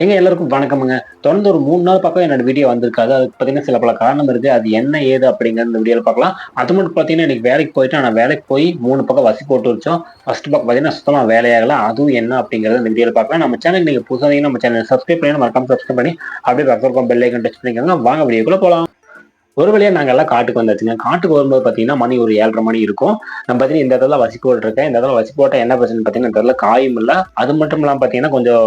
எல்லாருக்கும் வணக்கமுங்க. தொடர்ந்து ஒரு 3 நாள் பக்கம் என்னோட வீடியோ வந்திருக்காது. அதுக்கு பார்த்தீங்கன்னா, சில பல காரணம் இருக்கு. அது என்ன, ஏது அப்படிங்கிறது இந்த வீடியோல பார்க்கலாம். அது மட்டும் பார்த்தீங்கன்னா, இன்னைக்கு வேலைக்கு போயிட்டேன். ஆனா வேலைக்கு போய் 3 பக்கம் வசி போட்டு வச்சோம். ஃபர்ஸ்ட் பக்கம் பார்த்தீங்கன்னா, சுத்தமா வேலையாகல. அதுவும் என்ன அப்படிங்கிறத இந்த வீடியோல பார்க்கலாம். நம்ம சேனல் நீங்க புதுசா இருந்தீங்கன்னா, நம்ம சேனல சப்ஸ்கிரைப் பண்ணி மறக்காம சப்ஸ்கிரைப் பண்ணி, அப்படியே பக்கத்துல இருக்க பெல் ஐகான் டச் பண்ணிக்கோங்க. வாங்க வீடியோக்குள்ள போலாம். ஒரு வழியா நாங்க எல்லாம் காட்டுக்கு வந்தாச்சுங்க. காட்டுக்கு வரும்போது பார்த்தீங்கன்னா, மணி ஒரு 7:30 மணி இருக்கும். நான் பார்த்தீங்கன்னா, இந்த இடத்துல வசி போட்டுருக்கேன். இந்த இடத்துல வசி போட்டா என்ன பிரச்சனைன்னு பார்த்தீங்கன்னா, இந்த இடத்துல காயும் இல்ல. அது மட்டும் இல்லாம பார்த்தீங்கன்னா, கொஞ்சம்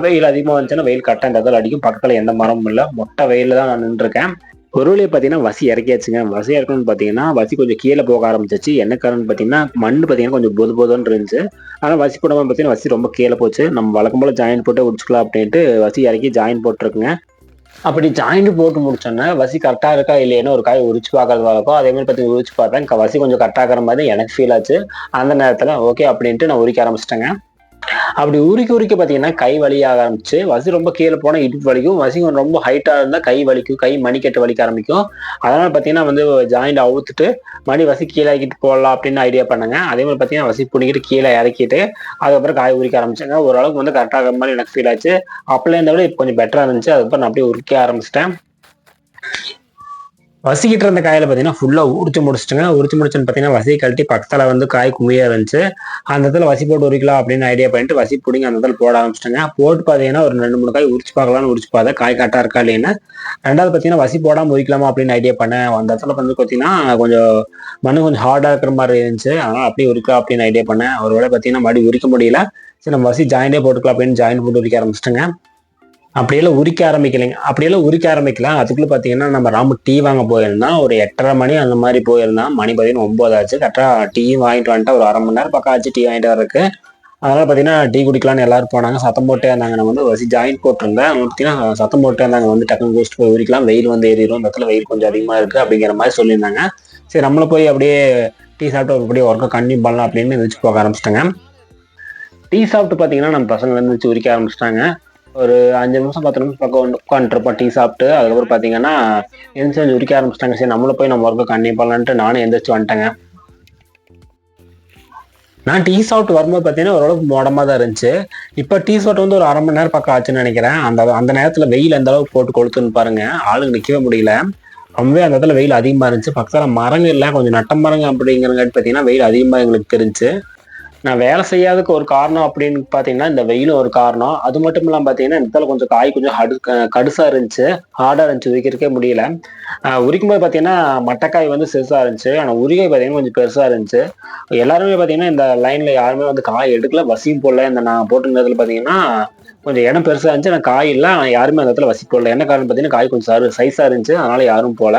வெயில் அதிகமா வந்துச்சுன்னா, வெயில் கரெக்ட்டா இந்த இடத்துல அடிக்கும். பக்கத்துல எந்த மரமும் இல்ல. மொட்டை வெயில்ல தான் நான் நின்னுட்டுருக்கேன். ஒரு வழியா பார்த்தீங்கன்னா, வசி இறக்கியாச்சுங்க. வசி இறக்கணும்னு பார்த்தீங்கன்னா, வசி கொஞ்சம் கீழ போக ஆரம்பிச்சுருச்சு. என்ன காரணம்னு பார்த்தீங்கன்னா, மண்ணு பார்த்தீங்கன்னா கொஞ்சம் பொது பொதுன்னு இருந்துச்சு. ஆனா வசி போடும்போது பார்த்தீங்கன்னா, வசி ரொம்ப கீழ போச்சு. நம்ம வழக்கம் போல ஜாயின் போட்டு உரிச்சுக்கலாம் அப்படின்ட்டு வசி இறக்கி ஜாயின் போட்டுருக்குங்க. அப்படி ஜாயிண்ட் போட்டு முடிச்சோன்னே, வசி கரெக்ட்டா இருக்கா இல்லையான்னு ஒரு காய் உரிச்சு பார்க்கறது வழக்கம். அதே மாரி பார்த்தீங்கன்னா உரிச்சு பார்த்தேன். வசி கொஞ்சம் கரெக்ட்டா இருக்கிற மாரி எனக்கு ஃபீல் ஆச்சு. அந்த நேரத்துல ஓகே அப்படின்ட்டு நான் உரிக்க ஆரம்பிச்சுட்டேங்க. அப்படி உரிக்க உரிக்க பார்த்தீங்கன்னா, கை வலியாக ஆரம்பிச்சு. வசி ரொம்ப கீழ போனா இடுப்பு வலிக்கும். வசி ரொம்ப ஹைட்டா இருந்தா கை வலிக்கும். கை மணிக்கட்டு வலிக்க ஆரம்பிக்கும். அதனால பார்த்தீங்கன்னா ஜாயிண்ட் அவுத்துட்டு, மறுபடியும் வசி கீழ இறக்கிட்டு போடலாம் அப்படின்னு ஐடியா பண்ணேங்க. அதே மாரி பார்த்தீங்கன்னா, வசி புடுங்கிட்டு கீழ இறக்கிட்டு, அதுக்கப்புறம் காய் உரிக்க ஆரம்பிச்சேங்க. ஓரளவுக்கு கரெக்ட்டா இருக்கிற மாரி எனக்கு ஃபீல் ஆச்சு. அப்பல்லாம் இருந்த விட இப்ப கொஞ்சம் பெட்டரா இருந்துச்சு. அதுக்கப்புறம் நான் அப்படியே உரிக்க ஆரம்பிச்சுட்டேன். வசிக்கிட்டு இருந்த காயில பார்த்தீங்கன்னா, ஃபுல்லா உரிச்சு முடிச்சுட்டேங்க. உரிச்சு முடிச்சோன்னு பார்த்தீங்கன்னா, வசிய கழட்டி பக்கத்துல காய் குவியா இருந்துச்சு. அந்த இடத்துல வசி போட்டு உரிக்கலாம் அப்படின்னு ஐடியா பண்ணிட்டு, வசி புடுங்கி அந்த இடத்துல போட ஆரம்பிச்சுட்டேங்க. போட்டு பார்த்தீங்கன்னா, ஒரு 2, 3 காய் உரிச்சு பார்க்கலான்னு உரிச்சு பார்த்தேன். காய் கரெக்ட்டா இருக்கா இல்லையான்னு. 2வது பார்த்தீங்கன்னா, வசி போடாம உரிக்கலாமா அப்படின்னு ஐடியா பண்ணேன். அந்த இடத்துல பார்த்தீங்கன்னா, கொஞ்சம் மண்ணு கொஞ்சம் ஹார்டா இருக்கிற மாரி இருந்துச்சு. அதனால அப்படியே உரிக்கலாம் அப்படின்னு ஐடியா பண்ணேன். ஒரு வேளை பார்த்தீங்கன்னா, மறுபடியும் உரிக்க முடியல. சரி நம்ம வசி ஜாயிண்டே போட்டுக்கலாம் அப்படின்னு ஜாயிண்ட் போட்டு உரிக்க ஆரம்பிச்சுட்டேங்க. அப்படியெல்லாம் உரிக்க ஆரம்பிக்கலைங்க. அப்படியெல்லாம் உரிக்க ஆரம்பிக்கல. அதுக்குள்ள பார்த்தீங்கன்னா, நம்ம ராமு டீ வாங்க போயிருந்தோம். ஒரு 8:30 மணி அந்த மாரி போயிருந்தான். மணி பார்த்தீங்கன்னா 9 ஆச்சு. கரெக்ட்டா டீ வாங்கிட்டு வந்துட்டேன். ஒரு 1/2 மணி நேரம் பக்கம் ஆச்சு டீ வாங்கிட்டு வரதுக்கு. அதனால பார்த்தீங்கன்னா, டீ குடிக்கலான்னு எல்லாரும் போனாங்க. சத்தம் போட்டே இருந்தாங்க. நான் வசி ஜாயின் போட்டிருந்தேன். அவங்க பார்த்தீங்கன்னா, சத்தம் போட்டே இருந்தாங்க. டக்குனு குடிச்சிட்டு போய் உரிக்கலாம். வெயில் ஏறிரும். இந்த இடத்துல வெயில் கொஞ்சம் அதிகமா இருக்கு அப்படிங்கிற மாரி சொல்லியிருந்தாங்க. சரி நம்மளும் போய் அப்படியே டீ சாப்பிட்டு அப்படியே ஒர்க்க கன்டினியூ பண்ணலாம் அப்படின்னு எந்திரிச்சு போக ஆரம்பிச்சுட்டேங்க. டீ சாப்பிட்டு பார்த்தீங்கன்னா, நம்ம பசங்க எந்திரிச்சு உரிக்க ஆரம்பிச்சுட்டாங்க. ஒரு 5 நிமிஷம் 10 நிமிஷம் பக்கம் உட்காந்துருப்போம் டீ சாப்பிட்டு. அதுக்கப்புறம் பார்த்தீங்கன்னா, எந்திரிச்சு வந்து உரிக்க ஆரம்பிச்சுட்டாங்க. சரி நம்மளும் போய் நம்ம ஒர்க்க கன்டினியூ பண்ணலான்ட்டு நானும் எந்திரிச்சு வந்துட்டேங்க. நான் டீ சாப்பிட்டு வரும்போது பார்த்தீங்கன்னா, ஓரளவுக்கு மோடமா தான் இருந்துச்சு. இப்ப டீ சாப்பிட்டு ஒரு 1/2 மணி நேரம் பக்கம் ஆச்சுன்னு நெனைக்கிறேன். அந்த அந்த நேரத்துல வெயில் எந்த அளவுக்கு போட்டு கொளுத்துன்னு பாருங்க. ஆளுங்க நிக்கவே முடியல. ரொம்பவே அந்த இடத்துல வெயில் அதிகமா இருந்துச்சு. பக்கத்துல மரங்க இல்ல. கொஞ்சம் நட்ட மரங்க அப்படிங்கிறங்காட்டி பார்த்தீங்கன்னா, வெயில் அதிகமா எங்களுக்கு தெரிஞ்சுச்சு. நான் வேலை செய்யாததுக்கு ஒரு காரணம் அப்படின்னு பார்த்தீங்கன்னா, இந்த வெயிலும் ஒரு காரணம். அது மட்டும் இல்லாம பார்த்தீங்கன்னா, இந்த இடத்துல கொஞ்சம் காய் கொஞ்சம் கடுசா இருந்துச்சு. ஹார்டா இருந்துச்சு. உரிக்கிறதுக்கே முடியல. உரிக்கும்போது பார்த்தீங்கன்னா, மட்டைக்காய் சிறுசா இருந்துச்சு. ஆனா உரிகை பார்த்தீங்கன்னா, கொஞ்சம் பெருசா இருந்துச்சு. எல்லாருமே பார்த்தீங்கன்னா, இந்த லைன்ல யாருமே காய் எடுக்கல. வசியும் போடல. நான் போட்டிருந்ததுல பார்த்தீங்கன்னா, கொஞ்சம் இடம் பெருசா இருந்துச்சு. ஆனா காய் இல்ல. ஆனா யாருமே அந்த இடத்துல வசி போடல. என்ன காரணம்னு பார்த்தீங்கன்னா, காய் கொஞ்சம் சைஸா இருந்துச்சு. அதனால யாரும் போல.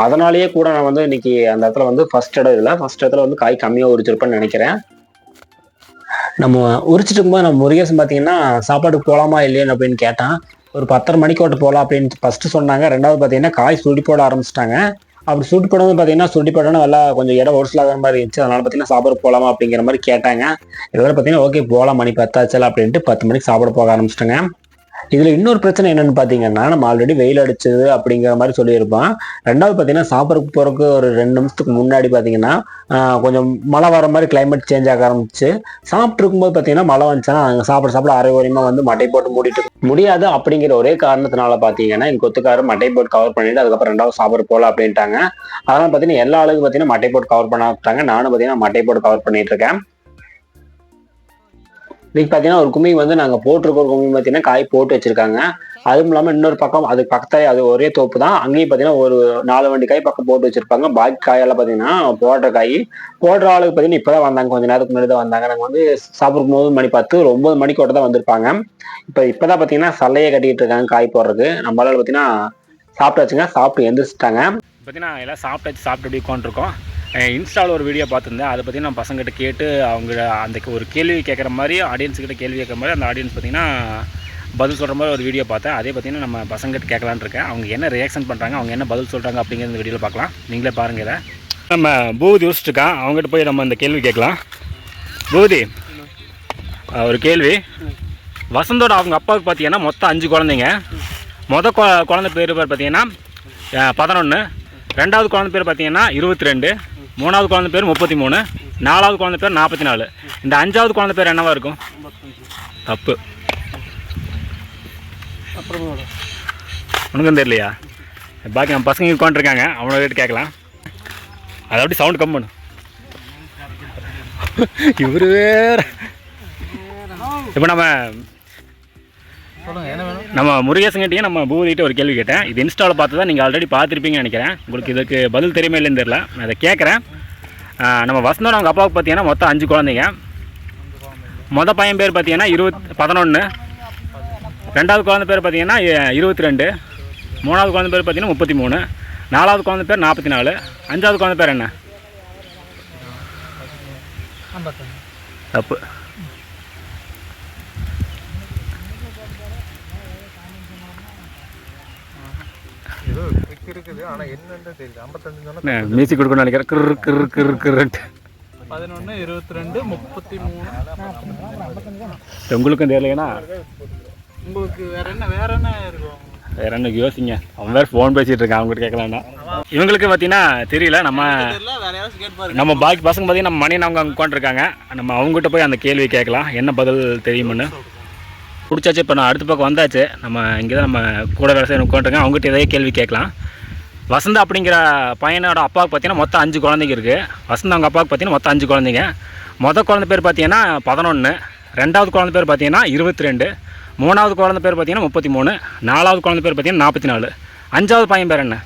அதனாலேயே கூட நான் இன்னைக்கு அந்த இடத்துல ஃபர்ஸ்ட் இடம் இதுல. ஃபர்ஸ்ட் இடத்துல காய் கம்மியா உரிச்சிருப்பேன்னு நெனைக்கிறேன். நம்ம உரிச்சிட்டு இருக்கும்போது நம்ம முருகேசன் பார்த்தீங்கன்னா, சாப்பாட்டுக்கு போலாமா இல்லையான்னு அப்படின்னு கேட்டான். ஒரு 10:30 மணிக்கோட்ட போலாம் அப்படின்னு ஃபர்ஸ்ட்டு சொன்னாங்க. 2வது பார்த்தீங்கன்னா, காய் சுருட்டி போட ஆரம்பிச்சுட்டாங்க. அப்படி சுருட்டி போடும்போது பார்த்தீங்கன்னா, சுருட்டி போட்டோனே நல்லா கொஞ்சம் இடம் ஒருசலாகிற மாரி இருந்துச்சு. அதனால பார்த்தீங்கன்னா, சாப்பாடுக்கு போலாமா அப்படிங்கிற மாரி கேட்டாங்க. இதோட பார்த்தீங்கன்னா, ஓகே போலாம் மணி 10 ஆச்சுல்ல அப்படின்ட்டு 10 மணிக்கு சாப்பிட போக ஆரம்பிச்சுட்டேங்க. இதுல இன்னொரு பிரச்சனை என்னன்னு பார்த்தீங்கன்னா, நம்ம ஆல்ரெடி வெயில் அடிச்சது அப்படிங்கிற மாரி சொல்லியிருப்போம். 2வது பார்த்தீங்கன்னா, சாப்பிடறதுக்கு போறதுக்கு ஒரு 2 நிமிஷத்துக்கு முன்னாடி பார்த்தீங்கன்னா, கொஞ்சம் மழை வர மாரி கிளைமேட் சேஞ்ச் ஆக ஆரம்பிச்சுச்சு. சாப்பிட்டு இருக்கும்போது பார்த்தீங்கன்னா, மழை வந்துச்சுன்னா, நாங்க சாப்பிட அரை குறையுமா மட்டை போட்டு மூடிட்டு முடியாது அப்படிங்கிற ஒரே காரணத்தினால பார்த்தீங்கன்னா, எங்க கொத்துக்காரர் மட்டை போட்டு கவர் பண்ணிட்டு, அதுக்கப்புறம் 2வது சாப்பிட போலாம் அப்படின்ட்டாங்க. அதனால பார்த்தீங்கன்னா, எல்லா ஆளுக்கும் பார்த்தீங்கன்னா, மட்டை போட்டு கவர் பண்ண ஆரம்பிச்சுட்டாங்க. நானும் பார்த்தீங்கன்னா, மட்டை போட்டு கவர் பண்ணிட்டு இருக்கேன். இன்னைக்கு பார்த்தீங்கன்னா, ஒரு கும்மி நாங்க போட்டிருக்க கும்மி பார்த்தீங்கன்னா, காய் போட்டு வச்சிருக்காங்க. அதுவும் இல்லாம இன்னொரு பக்கம் அதுக்கு பக்கத்துல அது ஒரே தோப்பு தான். அங்கேயும் பார்த்தீங்கன்னா, ஒரு 4 வண்டி காய் பக்கம் போட்டு வச்சிருப்பாங்க. பாக்கி காயெல்லாம் பார்த்தீங்கன்னா, போடுற காய். போடுற ஆளுக்கு பார்த்தீங்கன்னா, இப்பதான் வந்தாங்க. கொஞ்ச நேரத்துக்கு முன்னாடி தான் வந்தாங்க. நாங்க சாப்பிடும்போது மணி 10, ஒரு 9 மணிக்கோட்ட தான் வந்திருப்பாங்க. இப்பதான் பார்த்தீங்கன்னா, சல்லைய கட்டிட்டு இருக்காங்க காய் போடுறதுக்கு. நம்ம ஆளுங்க பார்த்தீங்கன்னா, சாப்பிட்டாச்சுங்க. சாப்பிட்டு எந்திரிச்சுட்டாங்க. பார்த்தீங்கன்னா எல்லாம் சாப்பிட்டாச்சு. சாப்பிட்டு அப்படியே உட்காந்துருக்கோம். இன்ஸ்டாவில் ஒரு வீடியோ பார்த்துருந்தேன். அதை பற்றி நான் பசங்கிட்ட கேட்டு அவங்க அந்த ஒரு கேள்வி கேட்குற மாதிரி ஆடியன்ஸுக்கிட்ட கேள்வி கேட்குற மாதிரி அந்த ஆடியன்ஸ் பார்த்திங்கன்னா பதில் சொல்கிற மாதிரி ஒரு வீடியோ பார்த்தேன். அதே பார்த்திங்கன்னா நம்ம பசங்கிட்ட கேட்கலான்னு இருக்கேன். அவங்க என்ன ரியாக்ஷன் பண்ணுறாங்க, அவங்க என்ன பதில் சொல்கிறாங்க அப்படிங்கிற இந்த வீடியோவில் பார்க்கலாம். நீங்களே பாருங்கள். இதை நம்ம பூதி யோசிச்சுருக்கான். அவங்ககிட்ட போய் நம்ம இந்த கேள்வி கேட்கலாம். பூதி, ஒரு கேள்வி. வசந்தோட அவங்க அப்பாவுக்கு பார்த்தீங்கன்னா மொத்தம் 5 குழந்தைங்க. குழந்தை பேர் பார்த்தீங்கன்னா 11, 2வது குழந்தை பேர் பார்த்தீங்கன்னா 22, 3வது குழந்தை பேர் 33, 4வது குழந்தை பேர் 44. இந்த 5வது குழந்தை பேர் என்னவா இருக்கும்? தப்பு. உனக்கும் தெரியலையா? பாக்கி நம்ம பசங்க உட்காந்துருக்காங்க, அவனை ரேட்டு கேட்கலாம். அதை அப்படி சவுண்ட் கம் பண்ணு. இவரு வேற. இப்போ நம்ம முருகேசங்கிட்டையும் நம்ம பூதிகிட்ட ஒரு கேள்வி கேட்டேன். இது இன்ஸ்டாவில் பார்த்து தான் நீங்கள் ஆல்ரெடி பார்த்துருப்பீங்கன்னு நினைக்கிறேன். உங்களுக்கு இதுக்கு பதில் தெரியுமா இல்லைன்னு தெரியல, நான் அதை கேட்குறேன். நம்ம வசந்தோட அவங்க அப்பாவுக்கு பார்த்தீங்கன்னா மொத்தம் 5 குழந்தைங்க. மொதல் பையன் பேர் பார்த்தீங்கன்னா 11, ரெண்டாவது குழந்தை பேர் பார்த்தீங்கன்னா 22, மூணாவது குழந்தை பேர் பார்த்தீங்கன்னா 33, நாலாவது குழந்தை பேர் 44, அஞ்சாவது குழந்தை பேர் என்ன? தப்பு. மியூசிக் கொடுக்கணும்னு நினைக்கிறேன். கிரு கிரு கிரு கிருன்ட்டு 11, 22, 33, 40. உங்களுக்கும் தெரியலைன்னா உங்களுக்கு வேற என்ன இருக்கும்? வேற என்ன யோசிங்க. அவன் வேறு ஃபோன் பேசிகிட்டு இருக்கான், அவங்ககிட்ட கேட்கலான்னா. இவங்களுக்கு பார்த்தீங்கன்னா தெரியல. நம்ம பாக்கி பசங்க பார்த்தீங்கன்னா நம்ம மணியன் அவங்க அங்கே உட்காந்துருக்காங்க. நம்ம அவங்ககிட்ட போய் அந்த கேள்வி கேட்கலாம், என்ன பதில் தெரியுமுன்னு. பிடிச்சாச்சு. இப்போ நான் அடுத்த பக்கம் வந்தாச்சு. நம்ம இங்கே தான் நம்ம கூட வேலை செய்ய உட்காந்துருக்கேன். அவங்ககிட்ட இதே கேள்வி கேட்கலாம். வசந்தா அப்படிங்கிற பையனோட அப்பாவுக்கு பார்த்தீங்கன்னா மொத்தம் 5 குழந்தைங்க இருக்குது. வசந்தா அவங்க அப்பாவுக்கு பார்த்தீங்கன்னா மொத்தம் 5 குழந்தைங்க. மொதல் குழந்தை பேர் பார்த்தீங்கன்னா 11, ரெண்டாவது குழந்தை பேர் பார்த்தீங்கன்னா 22, மூணாவது குழந்தை பேர் பார்த்தீங்கன்னா 33, நாலாவது குழந்தை பேர் பார்த்தீங்கன்னா 44, அஞ்சாவது பையன் பேர் என்ன?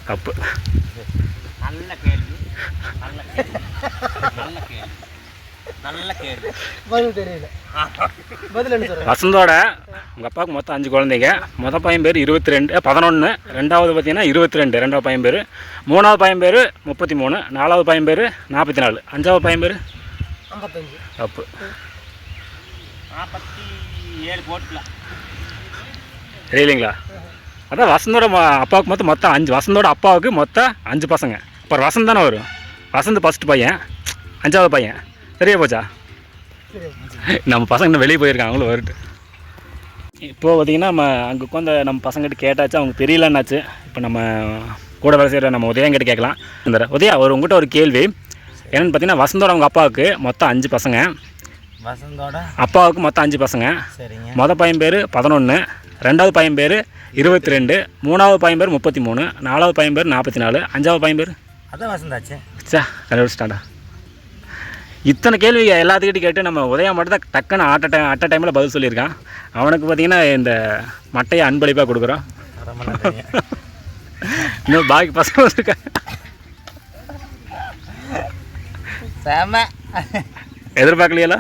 தப்பு. வசந்தோட உங்கள் அப்பாவுக்கு மொத்தம் 5 குழந்தைங்க. மொதல் பையன் பேர் 11, ரெண்டாவது பார்த்தீங்கன்னா 22, ரெண்டாவது பையன் பேர், மூணாவது பையன் பேர் 33, நாலாவது பையன் பேர் 44, அஞ்சாவது பையன் பேர் 55. தப்பு. 47 போட்டுக்கலாம். தெரியலைங்களா? அதான் வசந்தோட அப்பாவுக்கு மொத்தம் 5. வசந்தோட அப்பாவுக்கு மொத்தம் 5 பசங்க. அப்புறம் வசந்த் தானே வரும். வசந்த் ஃபஸ்ட்டு பையன், 5வது பையன். சரியா போச்சா? நம்ம பசங்க இன்னும் வெளியே போயிருக்காங்க, அவங்களும் வரட்டு. இப்போது பார்த்திங்கன்னா நம்ம அங்கே உட்காந்து நம்ம பசங்கிட்ட கேட்டாச்சு, அவங்க தெரியலன்னாச்சு. இப்போ நம்ம கூட வேலை செய்கிற நம்ம உதயங்கிட்ட கேட்கலாம். இந்த உதயா உங்கள்கிட்ட ஒரு கேள்வி என்னென்னு பார்த்தீங்கன்னா, வசந்தோட அவங்க அப்பாவுக்கு மொத்தம் 5 பசங்க. வசந்தோட அப்பாவுக்கு மொத்தம் 5 பசங்க. சரிங்க. மொதல் பையன் பேர் 11, ரெண்டாவது பையன் பேர் 22, மூணாவது பையன் பேர் 33, நாலாவது பையன் பேர் 44, அஞ்சாவது பையன் பேர் அதான் வசந்தாச்சு. கண்டுபிடிச்சிட்டாண்டா. இத்தனை கேள்வி எல்லாத்துக்கிட்டையும் கேட்டு நம்ம உதயா மட்டும் தான் டக்குன்னு அட்ட டைமில் பதில் சொல்லியிருக்கான். அவனுக்கு பார்த்தீங்கன்னா இந்த மட்டையை அன்பளிப்பாக கொடுக்குறோம். இன்னும் பாக்கி பசங்க இருக்காங்க. எதிர்பார்க்கலையா?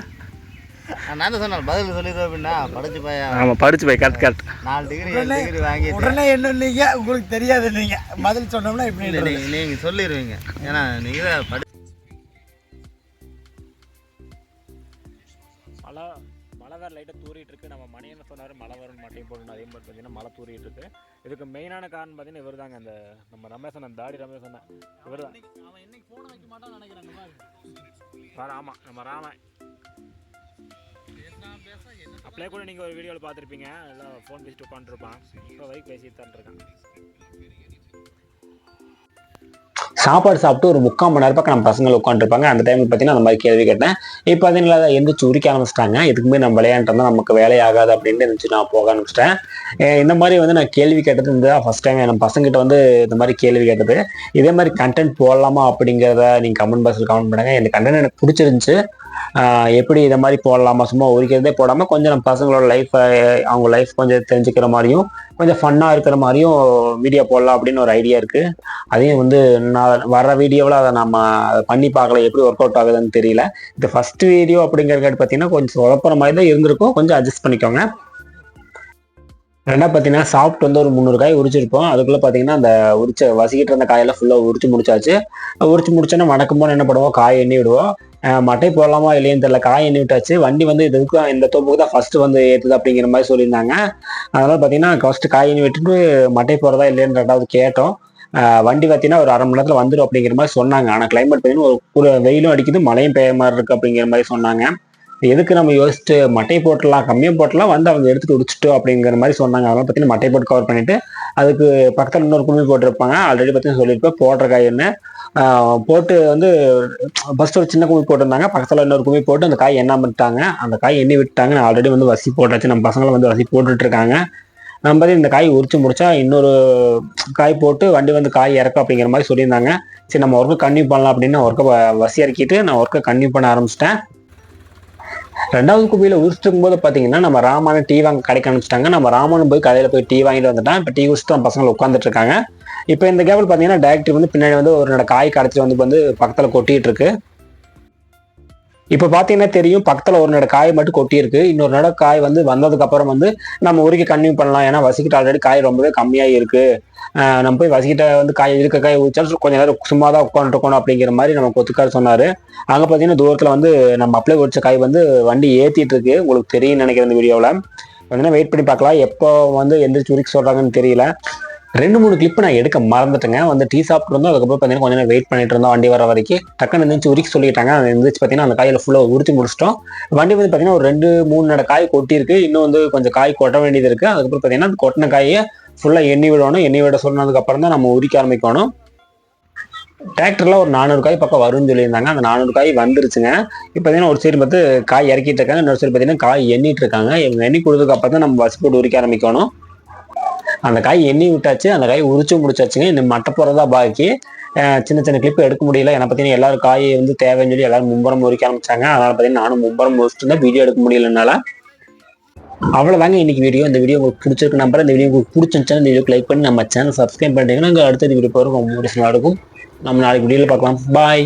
நான் தான் சொன்னேன் பதில் சொல்லிடுவேன் அப்படின்னா படிச்சு போய். ஆமாம், படிச்சு போய் கரெக்ட் 4 டிகிரி வாங்கி உடனே என்ன இல்லைங்க உங்களுக்கு தெரியாது. நீங்கள் பதில் சொன்னோம்னா இப்படி நீங்கள் சொல்லிடுவீங்க. ஏன்னா நீங்கள் தான் மழை வேறு லைட்டாக தூரிட்டு இருக்கு. நம்ம மணி என்ன சொன்னார், மழை வரும்னு மட்டையும் போடணும். அதே மாதிரி பார்த்தீங்கன்னா மழை தூரிட்டு இருக்கு. இதுக்கு மெயினான காரணம் பார்த்தீங்கன்னா இவர் தாங்க. அந்த நம்ம ரமேஷன், அந்த தாடி ரமேஷன் தான் இவர் தான். அவன் இன்னைக்கு ஃபோன் வைக்க மாட்டான்னு நினைக்கிறாங்க. ஆமாம், நம்ம ராமன் அப்படியே கூட நீங்கள் ஒரு வீடியோவில் பார்த்துருப்பீங்க. எல்லாம் ஃபோன் பேசிட்டு உட்காந்துருப்பான். இப்போ வரைக்கும் பேசிட்டு தான் இருக்கான். சாப்பாடு சாப்பிட்டு ஒரு 3/4 மணி நேரம் பக்கம் நம்ம பசங்களை உட்காந்துருப்பாங்க. அந்த டைமில் பார்த்தீங்கன்னா அந்த மாதிரி கேள்வி கேட்டேன். இப்போ பார்த்தீங்கன்னா அதை எந்திரிச்சு உரிக்க ஆரம்பிச்சிட்டாங்க. இதுக்குமே நம்ம விளையாண்டோம்னா நமக்கு வேலையாகாது அப்படின்ட்டு இருந்துச்சு. நான் போக ஆரம்பிச்சிட்டேன். இந்த மாதிரி வந்து நான் கேள்வி கேட்டது இந்த ஃபர்ஸ்ட் டைம் நம்ம பசங்கிட்ட வந்து இந்த மாதிரி கேள்வி கேட்டது. இதே மாதிரி கண்டென்ட் போடலாமா அப்படிங்கிறத நீங்கள் கமெண்ட் பாக்ஸில் கமெண்ட் பண்ணுங்கள். இந்த கண்டென்ட் எனக்கு பிடிச்சிருந்துச்சு. எப்படி இதை மாதிரி போடலாமா, சும்மா உரிக்கிறதே போடாமல் கொஞ்சம் நம்ம பசங்களோட அவங்க லைஃப் கொஞ்சம் தெரிஞ்சுக்கிற மாதிரியும் கொஞ்சம் ஃபன்னாக இருக்கிற மாதிரியும் வீடியோ போடலாம் அப்படின்னு ஒரு ஐடியா இருக்குது. அதையும் வந்து நான் வர்ற வீடியோவில் அதை நம்ம பண்ணி பார்க்கல, எப்படி ஒர்க் அவுட் ஆகுதுன்னு தெரியல. இது ஃபர்ஸ்ட் வீடியோ அப்படிங்கிறது பார்த்தீங்கன்னா கொஞ்சம் உழப்புற மாதிரி தான் இருந்திருக்கும். கொஞ்சம் அட்ஜஸ்ட் பண்ணிக்கோங்க. ரெண்டாவது பார்த்தீங்கன்னா சாப்பிட்டு வந்து ஒரு 300 காய் உரிச்சிருப்போம். அதுக்குள்ளே பார்த்தீங்கன்னா அந்த வசிக்கிட்டு இருந்த காயெல்லாம் ஃபுல்லாக உரிச்சு முடிச்சாச்சு. உரிச்சு முடிச்சோன்னா வணக்கம் போது என்ன பண்ணுவோம், காய் எண்ணி விடுவோம். மட்டை போடலாமா இல்லையன்னு தெரியல, காய் எண்ணி விட்டாச்சு. வண்டி வந்து இதுக்கு இந்த தோப்புக்கு தான் ஃபர்ஸ்ட் வந்து ஏற்றுது அப்படிங்கிற மாதிரி சொல்லியிருந்தாங்க. அதனால பார்த்தீங்கன்னா ஃபர்ஸ்ட் காய் எண்ணி விட்டுட்டு மட்டை போடுறதா இல்லைன்னு ரெண்டாவது கேட்டோம். வண்டி பார்த்தீங்கன்னா ஒரு 1/2 மணி நேரத்தில் வந்துடும் அப்படிங்கிற மாதிரி சொன்னாங்க. ஆனால் கிளைமேட் பார்த்தீங்கன்னா ஒரு வெயிலும் அடிக்குது, மழையும் பெய்ய மாதிரி இருக்கு அப்படிங்கிற மாதிரி சொன்னாங்க. எதுக்கு நம்ம யோசிச்சுட்டு மட்டை போட்டலாம், கம்மியாக போட்டலாம், வந்து அவங்க எடுத்துட்டு உடிச்சிட்டோம் அப்படிங்கிற மாதிரி சொன்னாங்க. அதனால பார்த்தீங்கன்னா மட்டை போட்டு கவர் பண்ணிட்டு அதுக்கு பக்கத்தில் இன்னொரு கும்மி போட்டிருப்பாங்க. ஆல்ரெடி பார்த்தீங்கன்னா சொல்லியிருப்பேன் போடுற காய் என்ன போட்டு வந்து ஃபர்ஸ்ட் ஒரு சின்ன குமி போட்டிருந்தாங்க, பக்கத்தில் இன்னொரு குமி போட்டு அந்த காய் எண்ணாம விட்டாங்க. அந்த காய் எண்ணி விட்டாங்க. நான் ஆல்ரெடி வந்து வசி போட்டாச்சு, நம்ம பசங்களும் வந்து வசி போட்டுட்டு இருக்காங்க. நம்ம வந்து இந்த காய் உரிச்சு முடிச்சா இன்னொரு காய் போட்டு வண்டி வந்து காய் இறக்கும் அப்படிங்கிற மாதிரி சொல்லியிருந்தாங்க. சரி நம்ம ஒர்க்கை கன்டினியூ பண்ணலாம் அப்படின்னு ஒர்க்கை வசி இறக்கிட்டு நான் ஒர்க்கை கன்டினியூ பண்ண ஆரம்பிச்சிட்டேன். ரெண்டாவது குப்பியில் உரிச்சிட்டு இருக்கும்போது பார்த்தீங்கன்னா நம்ம ராமான டீ வாங்க கடைக்கு அனுப்பிச்சிட்டாங்க. நம்ம ராமன் போய் கடையில் போய் டீ வாங்கிட்டு வந்துட்டான். இப்போ டீ குடிச்சிட்டு நம்ம பசங்க உட்காந்துட்டு இருக்காங்க. இப்போ இந்த கேபிள் பார்த்தீங்கன்னா டைரக்டர் வந்து பின்னாடி வந்து ஒரு காய் கடைச்சிட்டு வந்து பக்கத்தில் கொட்டிட்டு இருக்கு. இப்போ பார்த்தீங்கன்னா தெரியும், பக்கத்தில் ஒரு நட காய் மட்டும் கொட்டியிருக்கு. இன்னொரு நட காய் வந்து வந்ததுக்கு அப்புறம் வந்து நம்ம உரிக்க கன்டினியூ பண்ணலாம். ஏன்னா வசிக்கிட்ட ஆல்ரெடி காய் ரொம்பவே கம்மியாக இருக்கு. நம்ம போய் வசிக்கிட்ட வந்து காய் இருக்க காய் உரிச்சாலும் கொஞ்சம் நேரம் சும்மா தான் உட்காந்துருக்கணும் அப்படிங்கிற மாதிரி நம்ம கொத்துக்கார் சொன்னார். அங்கே பார்த்தீங்கன்னா தூரத்தில் வந்து நம்ம அப்ளை உரிச்ச காய் வந்து வண்டி ஏற்றிட்டு இருக்கு. உங்களுக்கு தெரியும் நினைக்கிற இந்த வீடியோவில் பார்த்தீங்கன்னா வெயிட் பண்ணி பார்க்கலாம். எப்போ வந்து எந்திரிச்சு உரிக்க சொல்கிறாங்கன்னு தெரியல. 2-3 கிளிப்பு நான் எடுக்க மறந்துட்டேங்க. வந்து டீ சாப்பிட்டு இருந்தோம். அதுக்கப்புறம் பார்த்தீங்கன்னா கொஞ்சம் நேரம் வெயிட் பண்ணிட்டு இருந்தோம் வண்டி வர வரைக்கும். டக்குன்னு எந்திரிச்சு உரிக்க சொல்லிட்டாங்க. அது எந்திரிச்சு பார்த்தீங்கன்னா அந்த காயில் ஃபுல்லாக உரிச்சு முடிச்சிட்டோம். வண்டி வந்து பார்த்தீங்கன்னா ஒரு 2-3 நட காய் கொட்டியிருக்கு. இன்னும் வந்து கொஞ்சம் காய் கொட்ட வேண்டியது இருக்குது. அதுக்கப்புறம் பார்த்தீங்கன்னா அந்த கொட்டின காயை ஃபுல்லாக எண்ணி விடணும். எண்ணி விட சொன்னதுக்கப்புறம் தான் நம்ம உரிக்க ஆரம்பிக்கணும். டிராக்டர்ல ஒரு 400 காய் பக்கம் வரும்னு சொல்லியிருந்தாங்க. அந்த 400 காய் வந்துருச்சுங்க. இப்போ பார்த்தீங்கன்னா ஒரு சைடு பார்த்து காய் இறக்கிட்டு இருக்காங்க, இன்னொரு சைடு பார்த்தீங்கன்னா காய் எண்ணிட்டு இருக்காங்க. இவங்க எண்ணி கொடுத்ததுக்கு அப்புறம் தான் நம்ம வசி போட்டு உரிக்க ஆரம்பிக்கணும். அந்த காய் எண்ணி விட்டாச்சு, அந்த காய் உரிச்சு முடிச்சாச்சுங்க. இந்த மட்டை போகிறதா பாக்கி. சின்ன சின்ன கிளிப்பு எடுக்க முடியல. ஏன்னா பார்த்தீங்கன்னா எல்லாரும் காய் வந்து தேவைன்னு சொல்லி எல்லாரும் மும்பரம் உரிக்க ஆரம்பிச்சாங்க. அதனால பார்த்தீங்கன்னா நானும் மும்பரம் முடிச்சுட்டு இருந்தேன், வீடியோ எடுக்க முடியலனால. அவ்வளோதாங்க இன்னைக்கு வீடியோ. இந்த வீடியோ உங்களுக்கு பிடிச்சிருக்கு நம்புறேன். இந்த வீடியோ உங்களுக்கு பிடிச்சிருந்துச்சுன்னா இந்த வீடியோக்கு லைக் பண்ணி நம்ம சேனல் சப்ஸ்கிரைப் பண்ணிட்டீங்கன்னா அடுத்த வீடியோ போகிறோம் ரொம்ப யூஸ்ஃபுல்லாக இருக்கும். நம்ம நாளைக்கு வீடியோவில் பார்க்கலாம். பாய்.